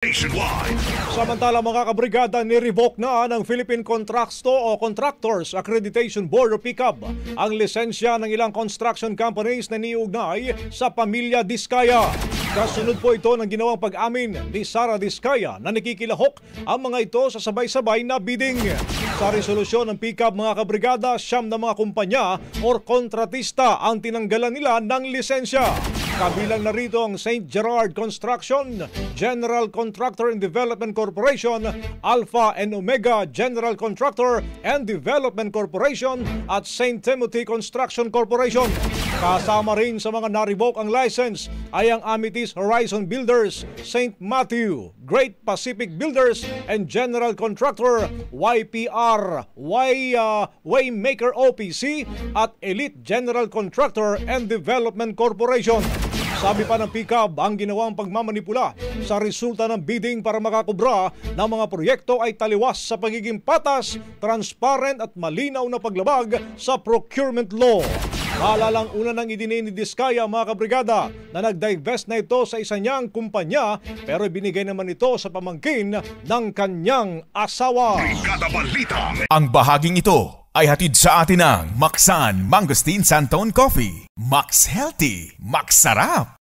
Nationwide. Samantala mga kabrigada, ni-revoke na ng Philippine Contractors Accreditation Board o PCAB ang lisensya ng ilang construction companies na niugnay sa pamilya Diskaya. Kasunod po ito ng ginawang pag-amin ni Sara Diskaya na nakikilahok ang mga ito sa sabay-sabay na bidding. Sa resolusyon ng PCAB mga kabrigada, 9 na mga kumpanya o kontratista ang tinanggalan nila ng lisensya. Kabilang na rito ang St. Gerard Construction, General Contractor and Development Corporation, Alpha and Omega General Contractor and Development Corporation at St. Timothy Construction Corporation. Kasama rin sa mga na-revoke ang license ay ang Amethyst Horizon Builders, St. Matthew, Great Pacific Builders and General Contractor, YPR, Waymaker OPC at Elite General Contractor and Development Corporation. Sabi pa ng PCAB, ang ginawang pagmamanipula sa resulta ng bidding para makakubra ng mga proyekto ay taliwas sa pagiging patas, transparent at malinaw na paglabag sa procurement law. Maalalang una nang idinin ni Diskaya mga kabrigada na nag-divest na ito sa isa niyang kumpanya pero binigay naman ito sa pamangkin ng kanyang asawa. Brigada Balita. Ang bahaging ito ay hatid sa atin ng Maxan Mangosteen Santon Coffee. Max Healthy, Max Sarap.